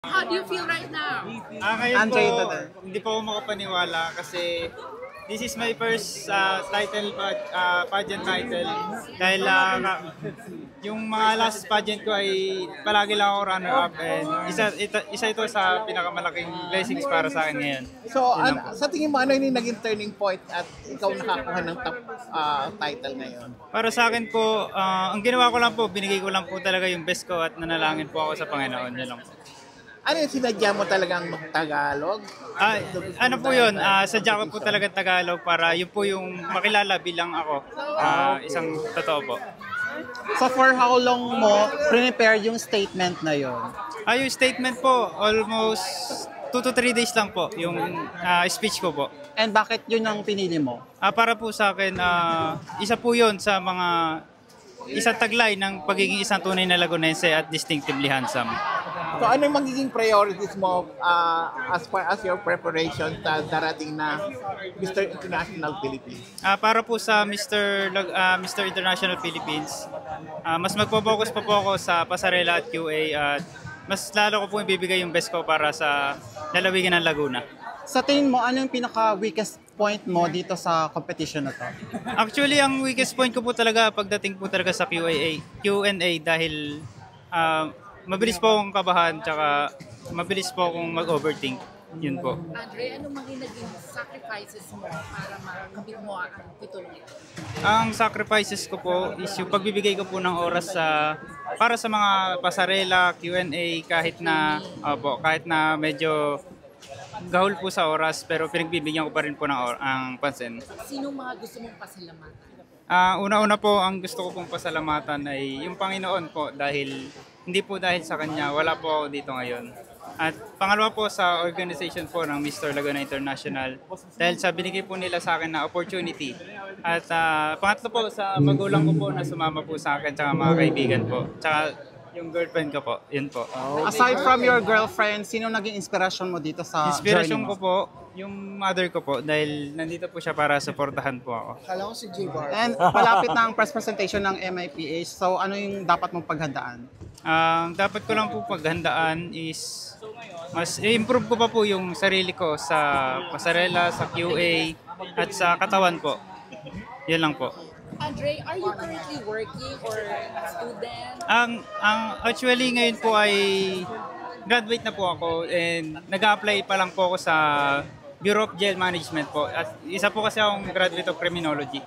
How do you feel right now? Ngayon po, hindi po ako makapaniwala kasi this is my first pageant title. Dahil yung mga last pageant ko ay palagi lang ako runner-up and isa ito sa pinakamalaking blessings para sa akin ngayon. So, sa tingin mo, ano yung naging turning point at ikaw nakakuha ng top title ngayon? Para sa akin po, ang ginawa ko lang po, binigay ko lang po talaga yung best ko at nanalangin po ako sa Panginoon. Yun lang po. Ano yung sinadya mo talagang Tagalog? Ano po yun? Sadya ko po talaga Tagalog para yun po yung makilala bilang ako. Isang totoo po. So for how long mo prepare yung statement na yon? Yung statement po, almost 2 to 3 days lang po yung speech ko po. And bakit yun ang pinili mo? Para po sa akin, isa po yun sa mga isang taglay ng pagiging isang tunay na Lagunense at distinctively handsome. So ano yung magiging priorities mo as far as your preparation sa darating na Mr. International Philippines? Para po sa Mr. International Philippines, mas magpo-focus pa po ako sa pasarela at QA at mas lalo ko po ibibigay yung best ko para sa lalawigan ng Laguna. Sa tingin mo, ano yung pinaka-weakest point mo dito sa competition na to? Actually, ang weakest point ko po talaga pagdating po talaga sa Q&A dahil mabilis po akong kabahan tsaka mabilis po akong mag-overthink. Yun po. Andre, ano naging sacrifices mo para makakabit mo ang titulong ito? Ang sacrifices ko po is yung pagbibigay ko po ng oras para sa mga pasarela, Q&A kahit na medyo gahol po sa oras pero pinagbibigyan ko pa rin po ang pansin. Sino mga gusto mong pasalamatan? Una-una po ang gusto ko pong pasalamatan ay yung Panginoon po dahil hindi po dahil sa Kanya, wala po ako dito ngayon. At pangalawa po sa organization po ng Mr. Laguna International dahil sa binigay po nila sa akin na opportunity. At pangatlo po sa magulang ko po na sumama po sa akin tsaka mga kaibigan po. Tsaka yung girlfriend ko po, yun po. Aside from your girlfriend, sino naging inspirasyon mo dito sa inspirasyon journey ko po, yung mother ko po dahil nandito po siya para suportahan po ako. Kala ko si J-Bar. And palapit na ang press presentation ng MIPH, so ano yung dapat mong paghandaan? Dapat ko lang po paghandaan is mas i-improve ko pa po yung sarili ko sa pasarela, sa QA at sa katawan po. Yan lang po. Andre, are you currently working or a student? Actually ngayon po ay graduate na po ako and nag-a-apply pa lang po ako sa Bureau of Jail Management po. At isa po kasi akong graduate of Criminology.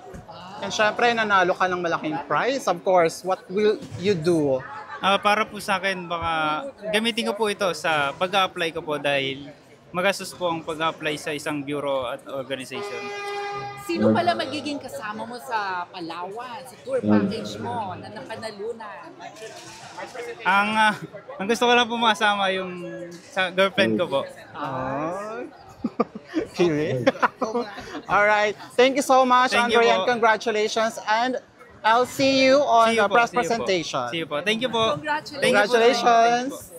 And syempre, nanalo ka ng malaking prize. Of course, what will you do? Para po sa akin, baka gamitin ko po ito sa pag-a-apply ko po dahil magastos po ang pag-a-apply sa isang bureau at organization. Sino pala magiging kasama mo sa Palawan, sa tour package mo na napanalunan? Ang gusto ko lang po masama yung sa girlfriend ko po. Alright. Thank you so much, Thank Andre, you and po. congratulations. And I'll see you on See you the po, press see you po. presentation. See you po. Thank you po. Congratulations. Thank you po. Congratulations.